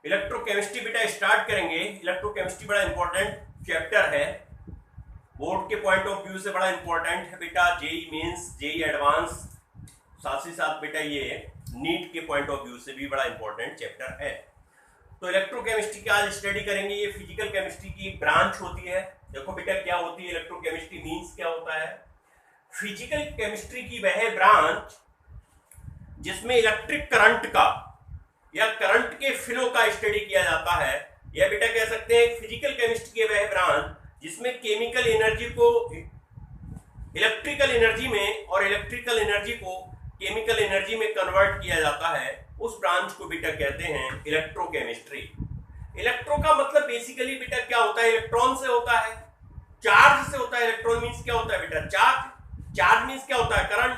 Electrochemistry बेटा start करेंगे। Electrochemistry बड़ा इंपॉर्टेंट चैप्टर है, बोर्ड के पॉइंट ऑफ व्यू से बड़ा इंपॉर्टेंट है बेटा, जेई मेंस जेई एडवांस, साथ ही साथ बेटा ये नीट के पॉइंट ऑफ व्यू से भी बड़ा इंपॉर्टेंट चैप्टर है। तो इलेक्ट्रोकेमिस्ट्री की आज स्टडी करेंगे। ये फिजिकल केमिस्ट्री की एक ब्रांच होती है। देखो बेटा क्या होती है इलेक्ट्रोकेमिस्ट्री, मींस क्या होता है। फिजिकल केमिस्ट्री की वह ब्रांच जिसमें इलेक्ट्रिक करंट का या करंट के फ्लो का स्टडी किया जाता है, या बेटा कह सकते हैं फिजिकल केमिस्ट्री की वह ब्रांच जिसमें केमिकल एनर्जी को इलेक्ट्रिकल एनर्जी में और इलेक्ट्रिकल एनर्जी को केमिकल एनर्जी में कन्वर्ट किया जाता है, उस ब्रांच को बेटा कहते हैं इलेक्ट्रोकेमिस्ट्री। इलेक्ट्रो का मतलब बेसिकली बेटा क्या होता है, इलेक्ट्रॉन से होता है, चार्ज से होता है। इलेक्ट्रॉन मींस क्या होता है बेटा, चार्ज। चार्ज मींस क्या होता है, करंट।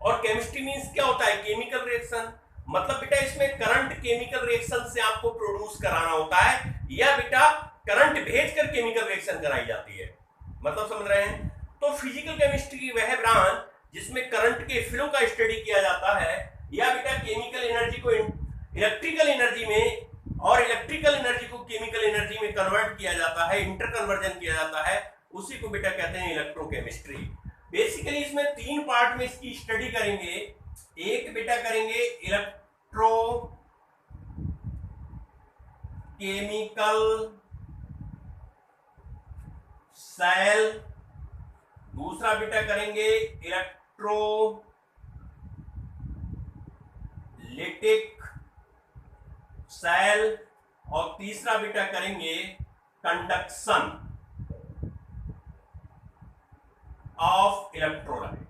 और केमिस्ट्री मींस क्या होता है, केमिकल रिएक्शन। मतलब बेटा इसमें करंट केमिकल रिएक्शन से आपको प्रोड्यूस कराना होता है, या बेटा करंट भेजकर केमिकल रिएक्शन कराई जाती है। मतलब समझ रहे हैं। तो फिजिकल केमिस्ट्री की वह ब्रांच जिसमें करंट के फ्लो का स्टडी किया जाता है, या बेटा केमिकल एनर्जी को इलेक्ट्रिकल एनर्जी में और इलेक्ट्रिकल एनर्जी को केमिकल एनर्जी में कन्वर्ट किया जाता है, इंटर कन्वर्जन किया जाता है, उसी को बेटा कहते हैं इलेक्ट्रोकेमिस्ट्री। बेसिकली इसमें तीन पार्ट में इसकी स्टडी करेंगे। एक बेटा करेंगे इलेक्ट्रो केमिकल सेल, दूसरा बेटा करेंगे इलेक्ट्रोलिटिक सेल, और तीसरा बेटा करेंगे कंडक्शन ऑफ इलेक्ट्रोलाइट।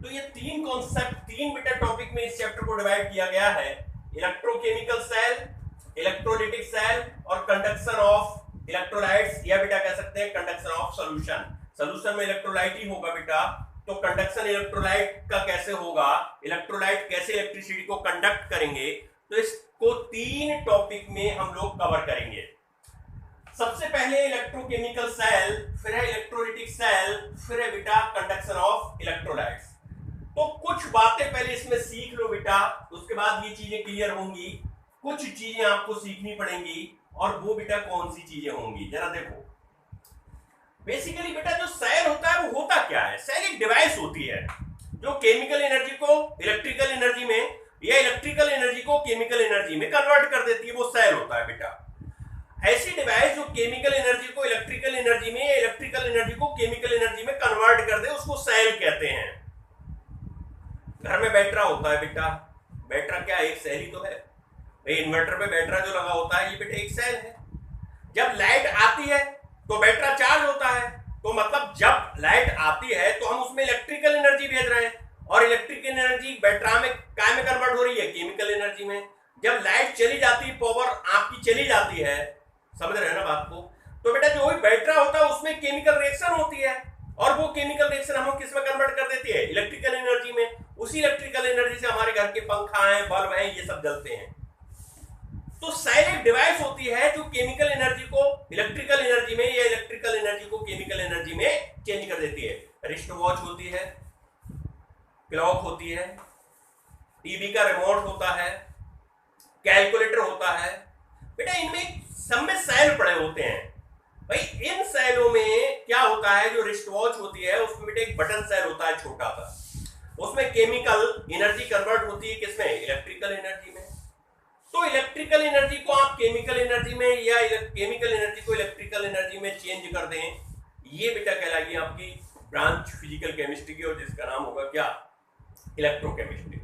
तो ये तीन कॉन्सेप्ट, तीन बेटा टॉपिक में इस चैप्टर को डिवाइड किया गया है। इलेक्ट्रोकेमिकल सेल, इलेक्ट्रोलिटिक सेल और कंडक्शन ऑफ इलेक्ट्रोलाइट्स, या बेटा कह सकते हैं कंडक्शन ऑफ सॉल्यूशन। सॉल्यूशन में इलेक्ट्रोलाइट ही होगा बेटा, तो कंडक्शन इलेक्ट्रोलाइट का कैसे होगा, इलेक्ट्रोलाइट कैसे इलेक्ट्रिसिटी को कंडक्ट करेंगे, तो इसको तीन टॉपिक में हम लोग कवर करेंगे। सबसे पहले इलेक्ट्रोकेमिकल सेल, फिर है इलेक्ट्रोलिटिक सेल, फिर है बेटा कंडक्शन ऑफ इलेक्ट्रोलाइट्स। तो कुछ बातें पहले इसमें सीख लो बेटा, उसके बाद ये चीजें क्लियर होंगी। कुछ चीजें आपको सीखनी पड़ेंगी, और वो बेटा कौन सी चीजें होंगी जरा देखो। बेसिकली बेटा जो सेल होता है वो होता क्या है, सेल एक डिवाइस होती है जो केमिकल एनर्जी को इलेक्ट्रिकल एनर्जी में या इलेक्ट्रिकल एनर्जी को केमिकल एनर्जी में कन्वर्ट कर देती है, वो सेल होता है बेटा। ऐसी डिवाइस जो केमिकल एनर्जी को इलेक्ट्रिकल एनर्जी में या इलेक्ट्रिकल एनर्जी को केमिकल एनर्जी में कन्वर्ट कर दे, उसको सेल कहते हैं। घर में बैटरा होता है बेटा, बैटरा क्या एक सेल ही तो है। इन्वर्टर पे बैटरा जो लगा होता है ये बेटा एक सेल है। जब लाइट आती है तो बैटरा चार्ज होता है, तो मतलब जब लाइट आती है तो हम उसमें इलेक्ट्रिकल एनर्जी भेज रहे हैं, और इलेक्ट्रिकल एनर्जी बैटरा में काय में कन्वर्ट हो रही है, केमिकल एनर्जी में। जब लाइट चली जाती, पावर आपकी चली जाती है, समझ रहे हैं ना बात को, तो बेटा जो बैटरा होता है उसमें केमिकल रिएक्शन होती है, और वो केमिकल रिएक्शन हम किस में कन्वर्ट कर देती है, इलेक्ट्रिकल एनर्जी में। उसी इलेक्ट्रिकल एनर्जी से हमारे घर के पंखा हैं, बल्ब हैं, ये सब जलते हैं। तो सेल एक डिवाइस होती है जो केमिकल एनर्जी को इलेक्ट्रिकल एनर्जी में या इलेक्ट्रिकल एनर्जी को केमिकल एनर्जी में चेंज कर देती है। रिस्ट वॉच होती है, क्लॉक होती है, टीवी का रिमोट होता है, कैलकुलेटर होता है बेटा। इनमें सब में सेल पड़े होते हैं भाई। इन सेलों में क्या होता है, जो रिस्ट वॉच होती है उसमें बेटा एक बटन सेल होता है छोटा सा, उसमें केमिकल एनर्जी कन्वर्ट होती है किसमें, इलेक्ट्रिकल एनर्जी में। तो इलेक्ट्रिकल एनर्जी को आप केमिकल एनर्जी में या केमिकल एनर्जी को इलेक्ट्रिकल एनर्जी में चेंज कर दें, ये बेटा कहलाएगी आपकी ब्रांच फिजिकल केमिस्ट्री की, और जिसका नाम होगा क्या, इलेक्ट्रोकेमिस्ट्री।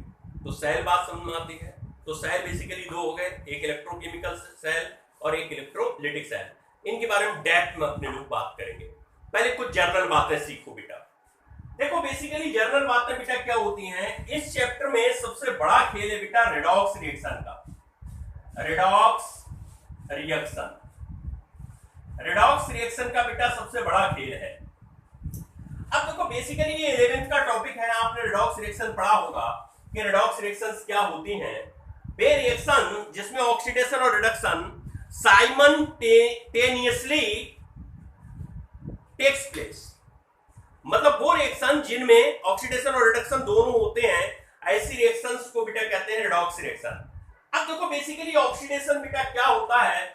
तो सेल बात समझ में आती है। तो सेल बेसिकली दो हो गए, एक इलेक्ट्रोकेमिकल सेल और एक इलेक्ट्रोलिटिक सेल। इनके बारे में डेप्थ में अपने लोग बात करेंगे। पहले कुछ जनरल बातें सीखो बेटा। देखो बेसिकली जनरल बातें बेटा क्या होती हैं, इस चैप्टर में सबसे बड़ा खेल है बेटा रेडॉक्स रिएक्शन का। रेडॉक्स रिएक्शन, रेडॉक्स रिएक्शन का बेटा सबसे बड़ा खेल है। अब देखो बेसिकली ये 11th का टॉपिक है, आपने रेडॉक्स रिएक्शन पढ़ा होगा कि रेडॉक्स रिएक्शंस क्या होती हैं। वे रिएक्शन जिसमें ऑक्सीडेशन और रिडक्शन साइमल्टेनियसली टेक्स प्लेस, मतलब वो रिएक्शन जिनमें ऑक्सीडेशन और रिडक्शन दोनों होते हैं, ऐसी रिएक्शंस को बेटा कहते हैं रेडॉक्स रिएक्शन। अब देखो बेसिकली ऑक्सीडेशन बेटा क्या होता है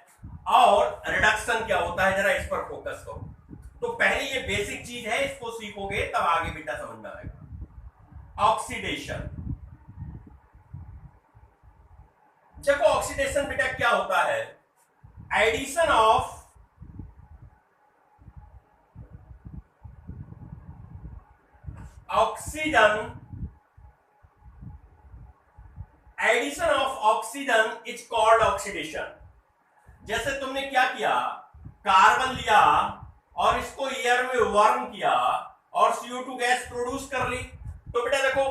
और रिडक्शन क्या होता है, जरा इस पर फोकस करो। तो पहले ये बेसिक चीज है, इसको सीखोगे तब आगे बेटा समझ में आएगा। ऑक्सीडेशन, देखो ऑक्सीडेशन बेटा क्या होता है, addition of oxygen, addition of oxygen is called oxidation. जैसे तुमने क्या किया, कार्बन लिया और इसको एयर में वार्म किया और CO2 गैस प्रोड्यूस कर ली, तो बेटा देखो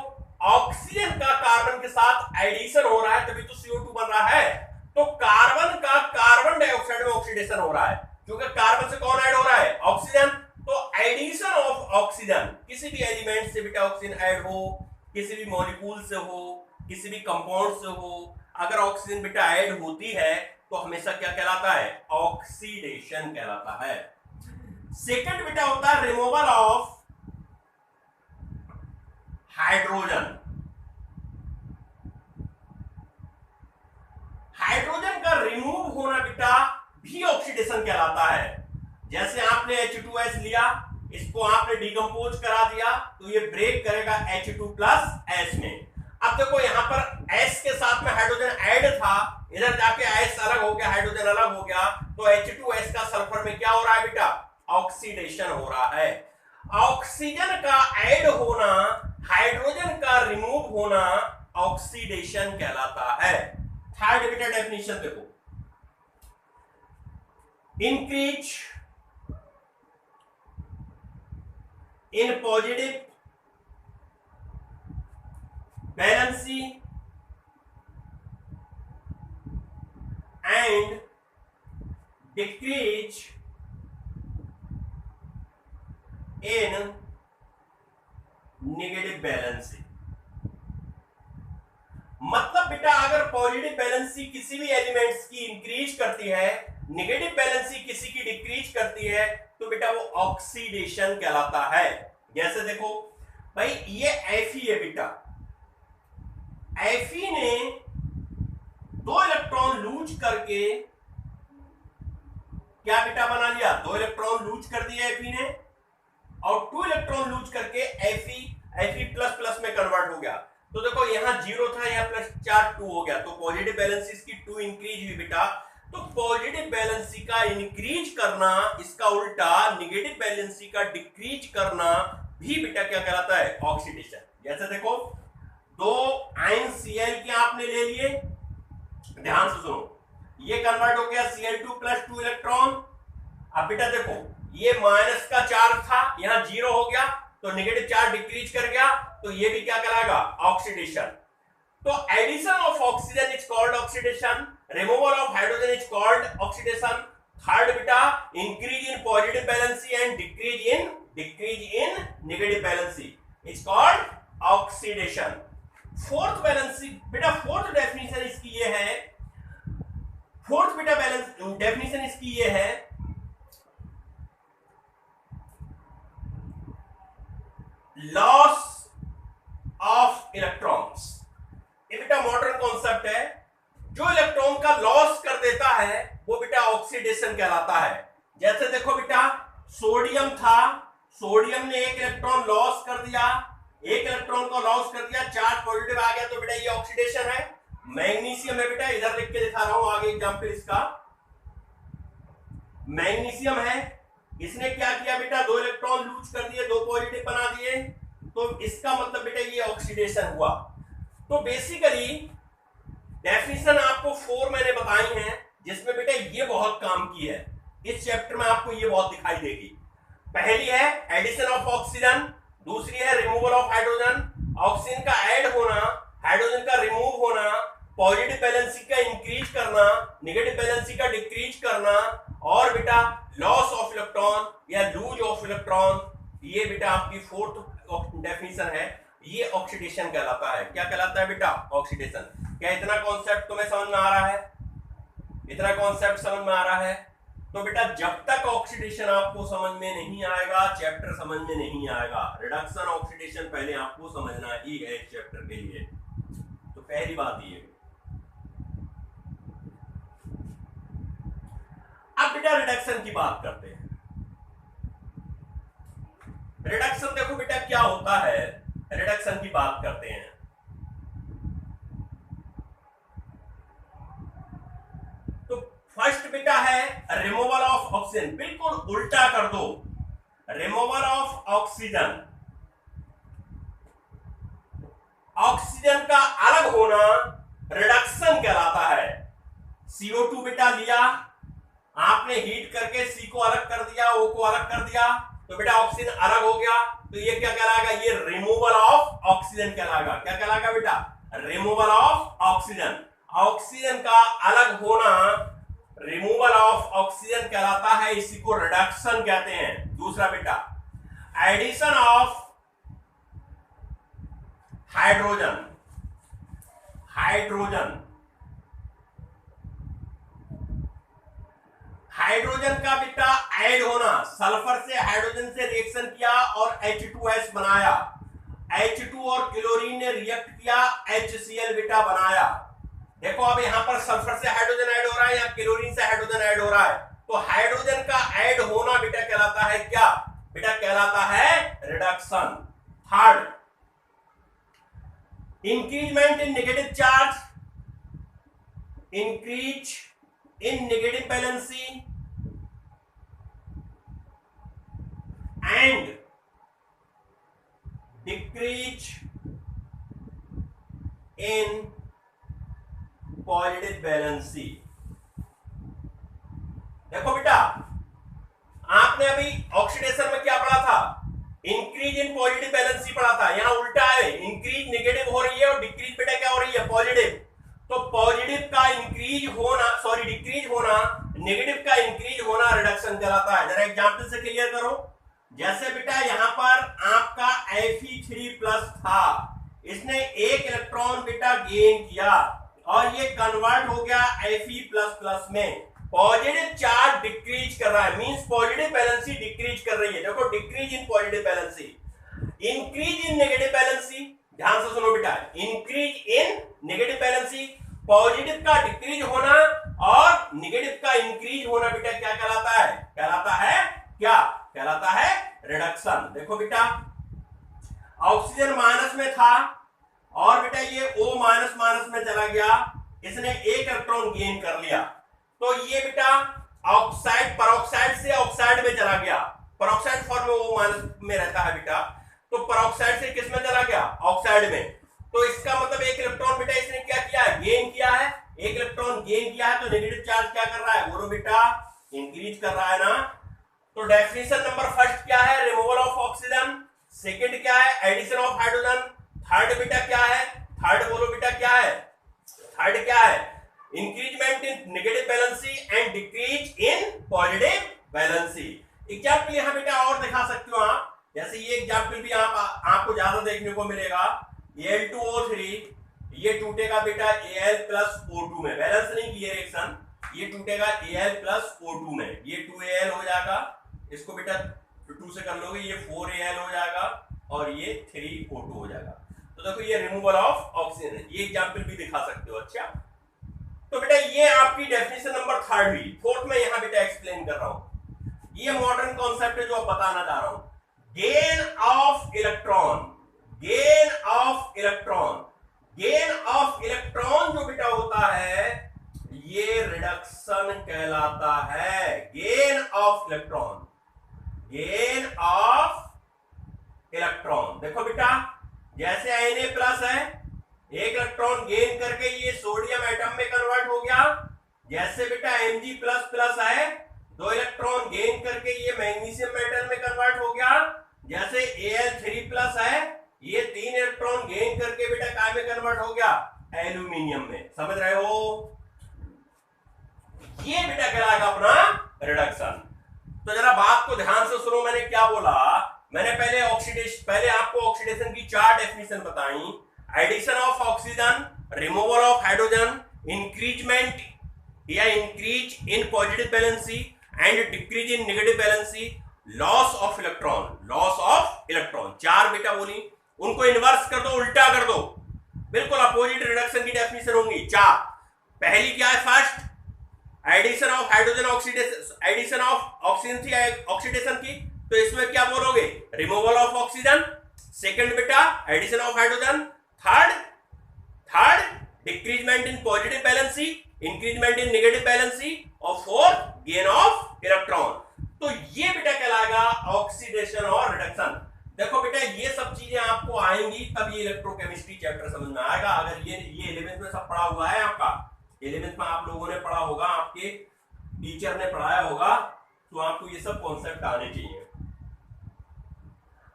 ऑक्सीजन का कार्बन के साथ एडिशन हो रहा है तभी तो CO2 बन रहा है। तो कार्बन का कार्बन डाइऑक्साइड में ऑक्सीडेशन हो रहा है, क्योंकि कार्बन से कौन ऐड हो रहा है, ऑक्सीजन। तो एडिशन ऑफ ऑक्सीजन, किसी भी एलिमेंट से बेटा ऑक्सीजन ऐड हो, किसी भी मॉलिक्यूल से हो, किसी भी कंपाउंड से हो, अगर ऑक्सीजन बेटा ऐड होती है तो हमेशा क्या कहलाता है, ऑक्सीडेशन कहलाता है। सेकंड बेटा होता है रिमूवल ऑफ हाइड्रोजन। हाइड्रोजन का रिमूव होना बेटा भी ऑक्सीडेशन कहलाता है। जैसे आपने H2S लिया, इसको आपने डिकम्पोज करा दिया तो ये ब्रेक करेगा H2+S में। अब देखो यहां पर S के साथ में हाइड्रोजन ऐड था, इधर जाके S अलग हो गया, हाइड्रोजन अलग हो गया, तो H2S का सल्फर में क्या हो रहा है बेटा, ऑक्सीडेशन हो रहा है। ऑक्सीजन का ऐड होना, हाइड्रोजन का रिमूव होना ऑक्सीडेशन कहलाता है। थर्ड बेटा डेफिनेशन देखो, increase in positive valency and decrease in negative valency। मतलब बेटा अगर पॉजिटिव बैलेंसी किसी भी एलिमेंट्स की इंक्रीज करती है, नेगेटिव बैलेंसी किसी की डिक्रीज करती है, तो बेटा वो ऑक्सीडेशन कहलाता है। जैसे देखो भाई ये Fe है बेटा, Fe ने 2 इलेक्ट्रॉन लूज करके क्या बेटा बना लिया, 2 इलेक्ट्रॉन लूज कर दिया Fe ने, और 2 इलेक्ट्रॉन लूज करके Fe++ में कन्वर्ट हो गया। तो देखो यहां 0 था, यहां +4 2 हो गया, तो पॉजिटिव बैलेंस इसकी 2 इंक्रीज हुई बेटा। तो पॉजिटिव बैलेंसी का इंक्रीज करना, इसका उल्टा नेगेटिव बैलेंसी का डिक्रीज करना भी बेटा क्या कहलाता है, ऑक्सीडेशन। जैसे देखो 2 आयन Cl के आपने ले लिए, ध्यान से सुनो, ये कन्वर्ट हो गया Cl2+2 इलेक्ट्रॉन। अब बेटा देखो ये माइनस का चार्ज था, यहां 0 हो गया, तो नेगेटिव चार्ज डिक्रीज कर गया, तो ये भी क्या कहलाएगा, ऑक्सीडेशन। तो addition of oxygen is called oxidation, removal of hydrogen is called oxidation. Third बेटा increase in positive valency and decrease in negative valency is called oxidation. Fourth valency बेटा, फोर्थ डेफिनेशन इसकी ये है, फोर्थ बेटा balance definition इसकी ये है, loss of electrons. ये बेटा मॉडर्न कॉन्सेप्ट है, जो इलेक्ट्रॉन का लॉस कर देता है वो बेटा ऑक्सीडेशन कहलाता है। जैसे देखो बेटा सोडियम था, सोडियम ने 1 इलेक्ट्रॉन लॉस कर दिया, 1 इलेक्ट्रॉन को लॉस कर दिया, चार्ज पॉजिटिव आ गया, तो बेटा ये ऑक्सीडेशन है। मैग्नीशियम है बेटा, इधर लिख के दिखा रहा हूं आगे एग्जांपल इसका, मैग्नीशियम है, इसने क्या किया बेटा, 2 इलेक्ट्रॉन लूज कर दिए, 2 पॉजिटिव बना दिए, तो इसका मतलब बेटा ये ऑक्सीडेशन हुआ। तो बेसिकली डेफिनेशन आपको 4 मैंने बताई हैं, जिसमें बेटा ये बहुत काम की है, इस चैप्टर में आपको ये बहुत दिखाई देगी। पहली है एडिशन ऑफ ऑक्सीजन, दूसरी है रिमूवल ऑफ हाइड्रोजन, ऑक्सीजन का ऐड होना, हाइड्रोजन का रिमूव होना, पॉजिटिव बैलेंसी का इंक्रीज करना, नेगेटिव बैलेंसी का डिक्रीज करना, और बेटा लॉस ऑफ इलेक्ट्रॉन या लूज ऑफ इलेक्ट्रॉन, ये बेटा आपकी 4th डेफिनेशन है, ये ऑक्सीडेशन कहलाता है। क्या कहलाता है बेटा, ऑक्सीडेशन। क्या इतना कॉन्सेप्ट तुम्हें समझ में आ रहा है, इतना कॉन्सेप्ट समझ में आ रहा है? तो बेटा जब तक ऑक्सीडेशन आपको समझ में नहीं आएगा, चैप्टर समझ में नहीं आएगा। रिडक्शन ऑक्सीडेशन पहले आपको समझना ही है इस चैप्टर के लिए। तो पहली बात ये, बेटा रिडक्शन की बात करते हैं। रिडक्शन देखो बेटा क्या होता है, रिडक्शन की बात करते हैं। तो फर्स्ट बेटा है रिमूवल ऑफ ऑक्सीजन, बिल्कुल उल्टा कर दो, रिमूवल ऑफ ऑक्सीजन। ऑक्सीजन का अलग होना रिडक्शन कहलाता है। CO2 बेटा लिया आपने, हीट करके C को अलग कर दिया, O को अलग कर दिया, तो बेटा ऑक्सीजन अलग हो गया, तो ये क्या कहलाएगा, ये रिमूवल ऑफ ऑक्सीजन कहलाएगा। क्या कहलाएगा बेटा, रिमूवल ऑफ ऑक्सीजन। ऑक्सीजन का अलग होना रिमूवल ऑफ ऑक्सीजन कहलाता है, इसी को रिडक्शन कहते हैं। दूसरा बेटा addition of hydrogen, hydrogen, hydrogen का बेटा ऐड होना, सल्फर से हाइड्रोजन से रिएक्शन किया और H2S बनाया, H2 और क्लोरीन ने रिएक्ट किया, HCl बेटा बनाया। देखो अब यहां पर सल्फर से हाइड्रोजन ऐड हो रहा है या क्लोरीन से हाइड्रोजन ऐड हो रहा है, तो हाइड्रोजन का ऐड होना बेटा कहलाता है क्या, बेटा कहलाता है reduction. Third increment in negative charge, increase in negative valency and decrease in positive valency। देखो बेटा आपने अभी ऑक्सीडेशन में क्या पढ़ा था, इंक्रीज इन पॉजिटिव वैलेंसी पढ़ा था, यहां उल्टा है, इंक्रीज नेगेटिव हो रही है और डिक्रीज बेटा क्या हो रही है, पॉजिटिव। तो पॉजिटिव का इंक्रीज होना, सॉरी डिक्रीज होना, नेगेटिव का इंक्रीज होना रिडक्शन कहलाता है। जरा एग्जांपल से क्लियर करो, जैसे बेटा यहां पर आपका Fe3+ था, इसने एक इलेक्ट्रॉन बेटा गेन किया और ये कन्वर्ट हो गया Fe++ में, पॉजिटिव चार्ज डिक्रीज कर रहा है, मींस पॉजिटिव वैलेंसी डिक्रीज कर रही है। देखो decrease in positive valency, increase in negative valency, ध्यान से सुनो बेटा, इंक्रीज इन नेगेटिव वैलेंसी, पॉजिटिव का डिक्रीज होना और नेगेटिव का इंक्रीज होना बेटा क्या कहलाता है, कहलाता है क्या, कहलाता है रिडक्शन। देखो बेटा ऑक्सीजन माइनस में था और बेटा ये O माइनस माइनस में चला गया, इसने एक इलेक्ट्रॉन गेन कर लिया, तो ये बेटा ऑक्साइड परऑक्साइड से ऑक्साइड में चला गया, परऑक्साइड फॉर्म में O माइनस में रहता है बेटा, तो परऑक्साइड से किस में चला गया, ऑक्साइड में। तो इसका मतलब एक इलेक्ट्रॉन बेटा इसने क्या किया है, गेन किया है, एक इलेक्ट्रॉन गेन किया है, तो नेगेटिव चार्ज क्या कर रहा है, वो बेटा इंक्रीज कर रहा है ना। तो डेफिनेशन नंबर फर्स्ट क्या है, रिमूवल ऑफ ऑक्सीजन, सेकंड क्या है, एडिशन ऑफ हाइड्रोजन, थर्ड बेटा क्या है, थर्ड बोलो बेटा क्या है, थर्ड क्या है, increment in negative valency and decrease in positive valency. Example यहां बेटा और दिखा सकते हो आप, जैसे ये एग्जांपल भी आपको ज्यादा देखने को मिलेगा, Al2O3 ये टूटेगा बेटा Al+O2 में, बैलेंस नहीं किया रिएक्शन, ये टूटेगा Al+O2 में, ये 2Al हो जाएगा, इसको बेटा 2 से कर लोगे, ये 4Al हो जाएगा और ये 3O2 हो जाएगा। तो देखो ये रिमूवल ऑफ ऑक्सीजन है, ये एग्जांपल भी दिखा सकते हो। अच्छा तो बेटा ये आपकी डेफिनेशन नंबर थर्ड हुई। फोर्थ में यहां बेटा एक्सप्लेन कर रहा हूं, ये मॉडर्न कॉन्सेप्ट है जो आप बताना चाह रहा हूं, gain of electron, gain of electron, gain of electron जो बेटा होता है ये रिडक्शन कहलाता है, gain of electron, gain of electron. देखो बेटा जैसे Na+ है, एक इलेक्ट्रॉन गेन करके ये सोडियम एटम में कन्वर्ट हो गया, जैसे बेटा Mg++ है, 2 इलेक्ट्रॉन गेन करके ये मैग्नीशियम मेटल में कन्वर्ट हो गया, जैसे Al3+ है, ये 3 इलेक्ट्रॉन गेन करके बेटा काय में कन्वर्ट हो गया, एल्यूमिनियम में। समझ रहे हो, ये बेटा कहलाएगा अपना रिडक्शन। तो जरा बात को ध्यान से सुनो, मैंने क्या बोला, मैंने पहले आपको ऑक्सीडेशन की 4 डेफिनेशन बताई, addition of oxygen, removal of hydrogen, increment या increase in positive valency and decrease in negative valency, loss of electron, loss of electron, 4 बेटा बोली, उनको इन्वर्स कर दो, उल्टा कर दो, बिल्कुल अपोजिट रिडक्शन की डेफिनेशन होंगी 4। पहली क्या है, first addition of hydrogen oxidation, addition of oxygen थी ऑक्सीडेशन की, तो इसमें क्या बोलोगे, रिमूवल ऑफ ऑक्सीजन। सेकंड बेटा addition of hydrogen. Third decreasement in positive valency, increasement in negative valency, और फोर्थ गेन ऑफ इलेक्ट्रॉन। तो ये बेटा कहलाएगा ऑक्सीडेशन और रिडक्शन। देखो बेटा ये सब चीजें आपको आएंगी तब ये इलेक्ट्रोकेमिस्ट्री चैप्टर समझ में आएगा। अगर ये 11th में सब पढ़ा हुआ है आपका, 11th में आप लोगों ने पढ़ा होगा, आपके टीचर ने पढ़ाया होगा, तो आपको ये सब कॉन्सेप्ट आने चाहिए।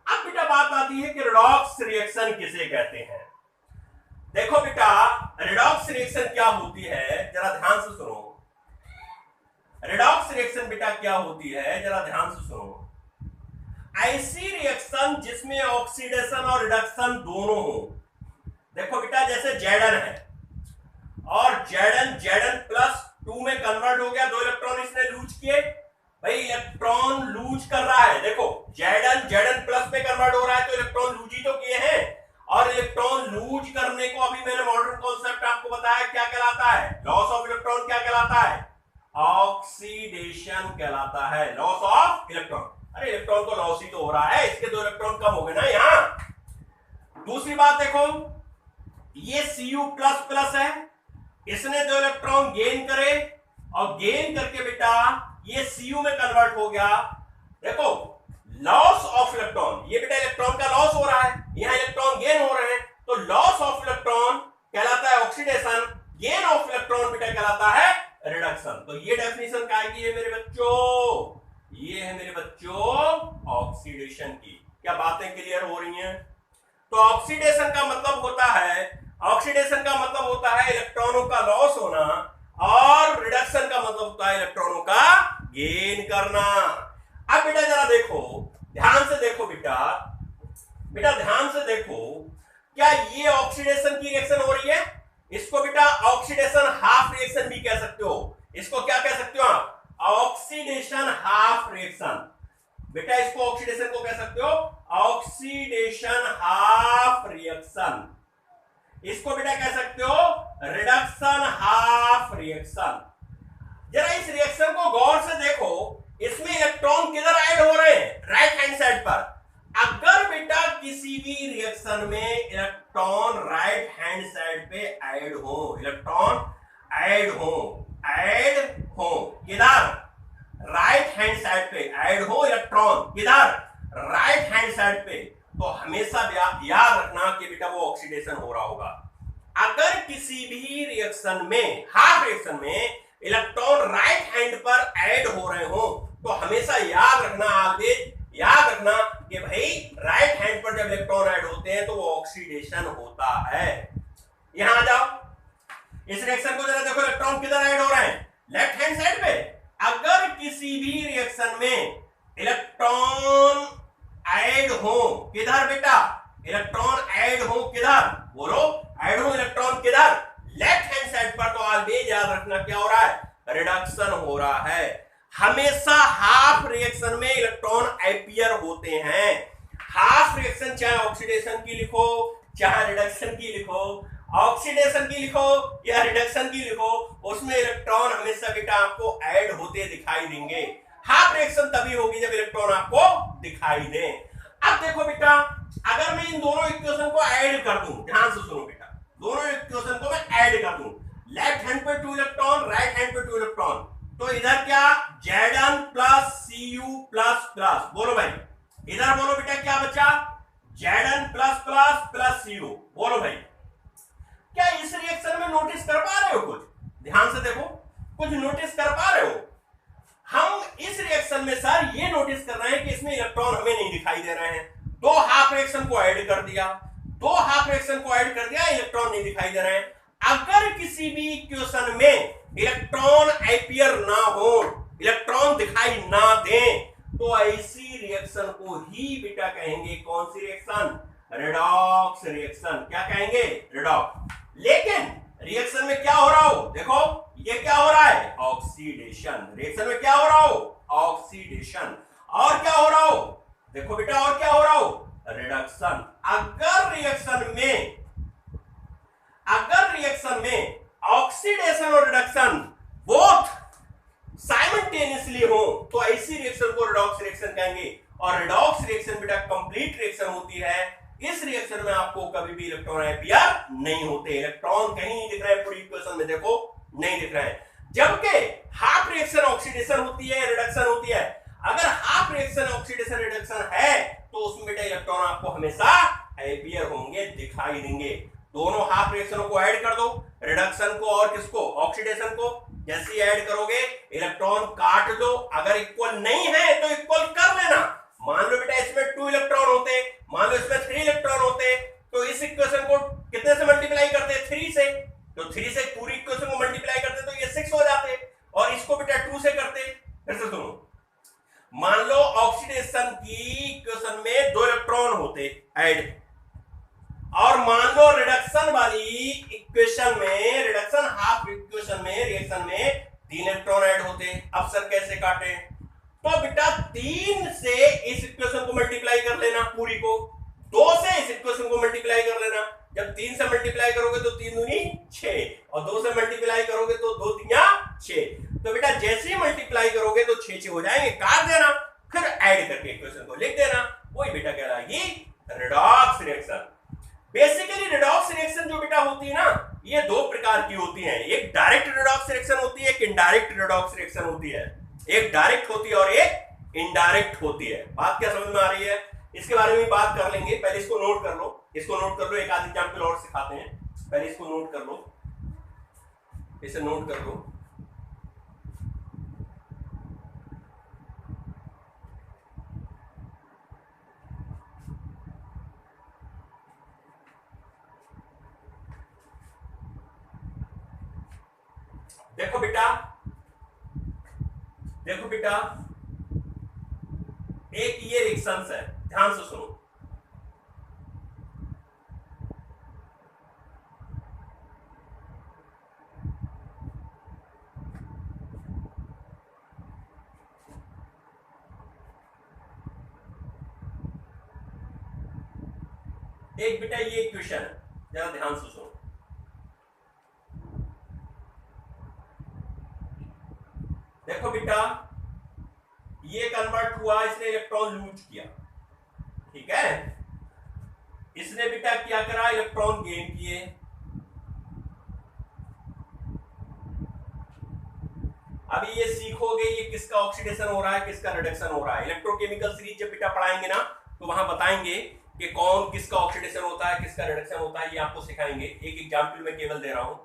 अब बेटा बात आती है कि रिडॉक्स रिएक्शन किसे कहते हैं। देखो बेटा रिडॉक्स रिएक्शन क्या होती है, जरा ध्यान से सुनो। रिडॉक्स रिएक्शन बेटा क्या होती है, जरा ध्यान से सुनो। ऐसी रिएक्शन जिसमें ऑक्सीडेशन और रिडक्शन दोनों हो। देखो बेटा जैसे Zn है और Zn प्लस 2 में कन्वर्ट हो गया, 2 इलेक्ट्रॉन इसने लूज किए, भाई इलेक्ट्रॉन लूज कर रहा है। देखो Zn प्लस में कन्वर्ट हो रहा है तो इलेक्ट्रॉन लूज ही तो किए हैं, और इलेक्ट्रॉन लूज करने को अभी मैंने मॉडर्न कॉन्सेप्ट आपको बताया क्या कहलाता है, लॉस ऑफ इलेक्ट्रॉन क्या कहलाता है, ऑक्सीडेशन कहलाता है, लॉस ऑफ इलेक्ट्रॉन। अरे इलेक्ट्रॉन तो लॉस ही तो हो रहा है, इसके 2 इलेक्ट्रॉन कम हो गए ना यहां। दूसरी बात देखो ये Cu++ है, इसने 2 इलेक्ट्रॉन गेन करे और गेन करके बेटा ये Cu में कन्वर्ट हो गया। देखो लॉस ऑफ इलेक्ट्रॉन, ये बेटा इलेक्ट्रॉन का लॉस हो रहा है, यहां इलेक्ट्रॉन गेन हो रहे हैं, तो लॉस ऑफ इलेक्ट्रॉन कहलाता है ऑक्सीडेशन, गेन ऑफ इलेक्ट्रॉन बेटा कहलाता है रिडक्शन। तो ये डेफिनेशन क्या है मेरे बच्चों, ये है मेरे बच्चों ऑक्सीडेशन की। क्या बातें क्लियर हो रही हैं? तो ऑक्सीडेशन का मतलब होता है, ऑक्सीडेशन का मतलब होता है इलेक्ट्रॉनों का लॉस होना, और रिडक्शन का मतलब होता है इलेक्ट्रॉनों का गेन करना। अब बेटा जरा देखो, ध्यान से देखो बेटा ध्यान से देखो, क्या ये ऑक्सीडेशन की रिएक्शन हो रही है? इसको बेटा ऑक्सीडेशन हाफ रिएक्शन भी कह सकते हो। इसको क्या कह सकते हो आप? Oxidation half reaction. बेटा इसको ऑक्सीडेशन को कह सकते हो ऑक्सीडेशन हाफ रिएक्शन। इसको बेटा कह सकते हो रिडक्शन हाफ रिएक्शन। जरा इस रिएक्शन को गौर से देखो, इसमें इलेक्ट्रॉन किधर ऐड हो रहे हैं? राइट हैंड साइड पर। अगर बेटा किसी भी रिएक्शन में इलेक्ट्रॉन राइट हैंड साइड पे ऐड हो, इलेक्ट्रॉन ऐड हो किधर? राइट हैंड साइड पे ऐड हो इलेक्ट्रॉन, किधर? राइट हैंड साइड पे, तो हमेशा याद रखना कि बेटा वो ऑक्सीडेशन हो रहा होगा। अगर किसी भी रिएक्शन में, हाफ रिएक्शन में इलेक्ट्रॉन राइट हैंड पर ऐड हो रहे हो, तो हमेशा याद रखना, आगे याद रखना कि भाई राइट हैंड पर जब इलेक्ट्रॉन ऐड होते हैं तो वो ऑक्सीडेशन होता है। यहां आ जाओ, इस रिएक्शन को जरा देखो, इलेक्ट्रॉन किधर ऐड हो रहे हैं? लेफ्ट हैंड साइड पे। अगर किसी भी रिएक्शन में इलेक्ट्रॉन ऐड हो, किधर बेटा? इलेक्ट्रॉन ऐड हो किधर? बोलो, ऐड हो इलेक्ट्रॉन किधर? लेफ्ट हैंड साइड पर। तो ऑलवेज याद रखना क्या हो रहा है? रिडक्शन हो रहा है। हमेशा हाफ रिएक्शन में इलेक्ट्रॉन अपीयर होते हैं। हाफ रिएक्शन चाहे ऑक्सीडेशन की लिखो चाहे रिडक्शन की लिखो, ऑक्सीडेशन की लिखो या रिडक्शन की लिखो, उसमें इलेक्ट्रॉन हमेशा बेटा आपको ऐड होते दिखाई देंगे। हाफ रिएक्शन तभी होगी जब इलेक्ट्रॉन आपको दिखाई दे। अब देखो बेटा, अगर मैं इन दोनों इक्वेशन को ऐड कर दूं, ध्यान से सुनो बेटा, दोनों इक्वेशन को मैं ऐड कर दूं, लेफ्ट हैंड पे 2 इलेक्ट्रॉन, राइट हैंड पे 2 इलेक्ट्रॉन, तो इधर क्या? Zn plus Cu++। बोलो भाई, इधर बोलो बेटा क्या बचा? Zn plus Cu। बोलो भाई, क्या इस रिएक्शन में नोटिस कर पा रहे हो? कुछ ध्यान से देखो, कुछ नोटिस कर पा रहे हो? हम इस रिएक्शन में सर ये नोटिस कर रहे हैं कि इसमें इलेक्ट्रॉन हमें नहीं दिखाई दे रहे हैं। 2 हाफ रिएक्शन को ऐड कर दिया, 2 हाफ रिएक्शन को ऐड कर दिया, इलेक्ट्रॉन नहीं दिखाई दे रहे हैं। अगर किसी भी इक्वेशन में इलेक्ट्रॉन अपीयर ना हो, इलेक्ट्रॉन दिखाई ना दें, तो ऐसी रिएक्शन को ही बेटा कहेंगे कौन सी रिएक्शन? Redox reaction. क्या कहेंगे? रिडॉक्स। लेकिन रिएक्शन में क्या हो रहा हो? देखो ये क्या हो रहा है? ऑक्सीडेशन। रिएक्शन में क्या हो रहा हो? ऑक्सीडेशन। और क्या हो रहा हो? देखो बेटा, और क्या हो रहा हो? रिडक्शन। अगर रिएक्शन में ऑक्सीडेशन और रिडक्शन बोथ साइमल्टेनियसली हो तो ऐसी रिएक्शन को रेडॉक्स रिएक्शन कहेंगे। और रेडॉक्स रिएक्शन बेटा कंप्लीट रिएक्शन होती है। इस रिएक्शन में आपको कभी भी इलेक्ट्रॉन अपीयर नहीं होते, इलेक्ट्रॉन कहीं नहीं दिख रहा है, पूरी इक्वेशन में देखो नहीं दिख रहा है। जबकि हाफ रिएक्शन ऑक्सीडेशन होती है, रिडक्शन होती है। अगर हाफ रिएक्शन ऑक्सीडेशन रिडक्शन है तो उसमें बेटा इलेक्ट्रॉन आपको हमेशा अपीयर होंगे, दिखाई देंगे। दोनों हाफ रिएक्शनों को ऐड कर दो, रिडक्शन को और किसको, ऑक्सीडेशन को। जैसे ऐड करोगे इलेक्ट्रॉन काट दो, अगर इक्वल नहीं है तो इक्वल कर लेना। मान लो बेटा इसमें 2 इलेक्ट्रॉन होते, मान लो इसमें 3 इलेक्ट्रॉन होते, तो इस इक्वेशन को कितने से मल्टीप्लाई करते, 3 से। तो 3 से पूरी इक्वेशन को मल्टीप्लाई करते तो ये 6 हो जाते, और इसको बेटा 2 से करते। फिर से सुनो, मान लो ऑक्सीडेशन की इक्वेशन में 2 इलेक्ट्रॉन होते ऐड, और मान लो रिडक्शन वाली इक्वेशन में, रिडक्शन हाफ इक्वेशन में, रिएक्शन में 3 इलेक्ट्रॉन ऐड होते। अब सर कैसे काटे, तो बेटा 3 से इस इक्वेशन को मल्टीप्लाई कर लेना पूरी को, 2 से इस इक्वेशन को मल्टीप्लाई कर लेना। जब 3 से मल्टीप्लाई करोगे तो 3 दूनी 6, और 2 से मल्टीप्लाई करोगे तो 2 तिया 6। तो बेटा जैसे ही मल्टीप्लाई करोगे तो 6 हो जाएंगे, काट देना, फिर ऐड करके इक्वेशन को लिख देना। वही बेटा कहलाएगी redox reaction. Basically redox reaction जो बेटा होती है ना, ये 2 प्रकार की होती है। एक डायरेक्ट रेडॉक्स रिएक्शन होती है, एक इनडायरेक्ट रेडॉक्स रिएक्शन होती है। एक डायरेक्ट होती है और एक इनडायरेक्ट होती है। बात क्या समझ में आ रही है, इसके बारे में बात कर लेंगे। पहले इसको नोट कर लो, इसको नोट कर लो, एक आध एग्जांपल और सिखाते हैं। पहले इसको नोट कर लो, इसे नोट कर लो। देखो बेटा, देखो बेटा, एक ये रिएक्शंस है, ध्यान से सुनो। एक बेटा ये इक्वेशन है, जरा ध्यान से सुनो। देखो बेटा, ये कन्वर्ट हुआ, इसने इलेक्ट्रॉन लूज किया, ठीक है। इसने बेटा क्या करा, इलेक्ट्रॉन गेन किए। अभी ये सीखोगे ये किसका ऑक्सीडेशन हो रहा है, किसका रिडक्शन हो रहा है। इलेक्ट्रोकेमिकल सीरीज जब बेटा पढ़ाएंगे ना, तो वहां बताएंगे कि कौन किसका ऑक्सीडेशन होता है, किसका रिडक्शन होता है, ये आपको सिखाएंगे। एक एग्जांपल मैं केवल दे रहा हूं।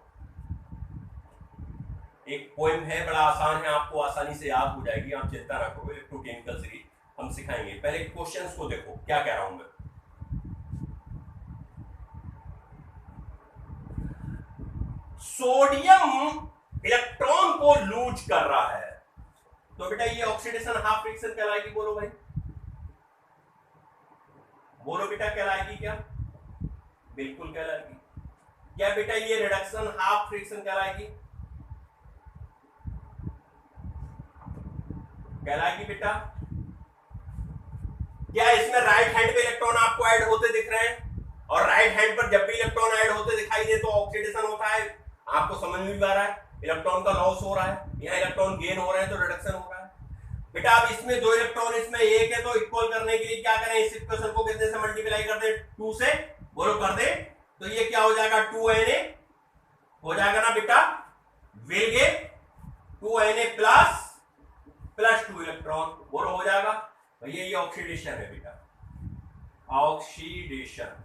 एक पोएम है, बड़ा आसान है, आपको आसानी से याद हो जाएगी, आप चिंता ना करो। इलेक्ट्रोकेमिकल सीरीज हम सिखाएंगे। पहले क्वेश्चंस को देखो, क्या कह रहा हूं मैं। सोडियम इलेक्ट्रॉन को लूज कर रहा है, तो बेटा ये ऑक्सीडेशन हाफ रिएक्शन कहलाएगी। बोलो भाई, बोलो बेटा, कहलाएगी क्या? बिल्कुल कहलाएगी। क्या बेटा ये रिडक्शन हाफ रिएक्शन कहलाएगी? कहलाएगी बेटा। क्या इसमें राइट हैंड पे इलेक्ट्रॉन आपको ऐड होते दिख रहे हैं? और राइट हैंड पर जब भी इलेक्ट्रॉन ऐड होते दिखाई दे तो ऑक्सीडेशन होता है। आपको समझ में भी आ रहा है, इलेक्ट्रॉन का लॉस हो रहा है, यहाँ इलेक्ट्रॉन गेन हो रहे हैं तो रिडक्शन हो रहा है। बेटा अब इसमें 2 इलेक्ट्रॉन, इसमें 1 है, तो इक्वल करने के लिए क्या करें, इस इक्वेशन को कितने से मल्टीप्लाई कर दे, 2 से। बोलो कर दे, तो ये क्या हो जाएगा, 2Na हो जाएगा ना बेटा। Will get 2Na plus 2 electron. बोलो हो जाएगा भैया, ये ऑक्सीडेशन है बेटा, ऑक्सीडेशन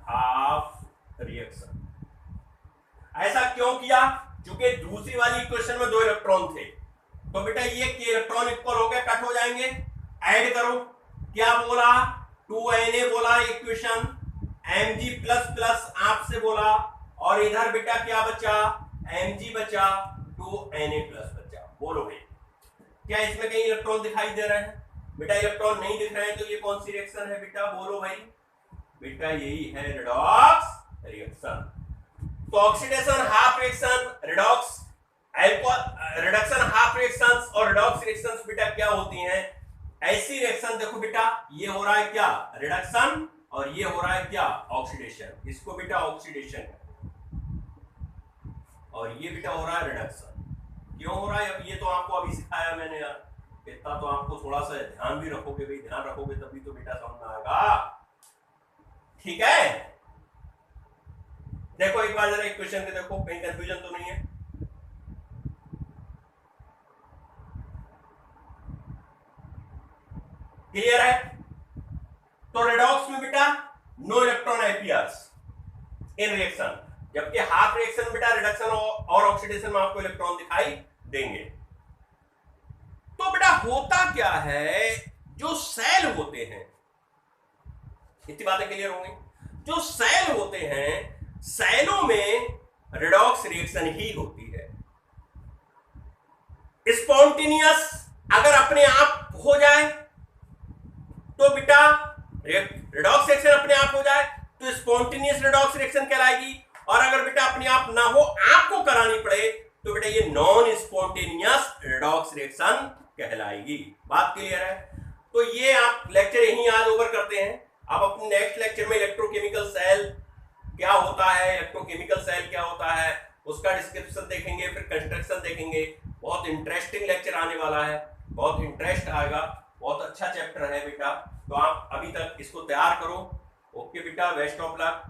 हाफ रिएक्शन। ऐसा क्यों किया? क्योंकि दूसरी वाली इक्वेशन में 2 इलेक्ट्रॉन थे, तो बेटा ये इलेक्ट्रॉन इक्वल हो गए, कट हो जाएंगे। ऐड करो, क्या बोला, 2Na बोला इक्वेशन, Mg प्लस प्लस आपसे बोला, और इधर बेटा क्या बचा, Mg बचा, 2Na प्लस बचा। बोलो भाई, क्या इसमें कहीं इलेक्ट्रॉन दिखाई दे रहे हैं? बेटा इलेक्ट्रॉन नहीं दिख रहे हैं, तो ये कौन सी रिएक्शन है बेटा? बोलो भाई। बेटा यही है रिडॉक्स रिएक्शन। तो oxidation half reaction, redox reduction half reactions और रिडॉक्स रिएक्शंस बेटा क्या होती हैं? ऐसी रिएक्शन देखो बेटा, ये हो रहा है क्या, रिडक्शन, और ये हो रहा है क्या, ऑक्सीडेशन। इसको बेटा ऑक्सीडेशन, और ये बेटा हो रहा है रिडक्शन। क्यों हो रहा है? अब ये तो आपको अभी सिखाया मैंने यार, इतना तो आपको थोड़ा सा ध्यान भी रखोगे भाई, ध्यान रखोगे तभी तो बेटा समझ में आएगा। ठीक है, देखो एक बार जरा एक क्वेश्चन के देखो, कहीं कंफ्यूजन तो नहीं है? क्लियर है? तो रेडॉक्स में बेटा no electron appears in reaction, जबकि हाफ रिएक्शन बेटा रिडक्शन और ऑक्सीडेशन में आपको इलेक्ट्रॉन दिखाई देंगे। तो बेटा होता क्या है, जो सेल होते हैं, इतनी बातें क्लियर होंगी, जो सेल होते हैं सेलों में रिडॉक्स रिएक्शन ही होती है। स्पॉन्टेनियस अगर अपने आप हो जाए तो बेटा रिडॉक्स रिएक्शन अपने आप हो जाए तो स्पॉन्टेनियस रिडॉक्स रिएक्शन कहलाएगी, और अगर बेटा अपने आप ना हो, आपको करानी पड़े, तो बेटा ये नॉन स्पॉन्टेनियस रिडॉक्स रिएक्शन कहलाएगी। बात क्लियर है? तो ये आप लेक्चर यहीं आज ओवर करते हैं। आप अपने नेक्स्ट लेक्चर में इलेक्ट्रोकेमिकल सेल क्या होता है, इलेक्ट्रोकेमिकल सेल क्या होता है, उसका डिस्क्रिप्शन देखेंगे, फिर कंस्ट्रक्शन देखेंगे। बहुत इंटरेस्टिंग लेक्चर आने वाला है, बहुत इंटरेस्ट आएगा, बहुत अच्छा चैप्टर है बेटा। तो आप अभी तक इसको तैयार करो। ओके बेटा, बेस्ट ऑफ लक।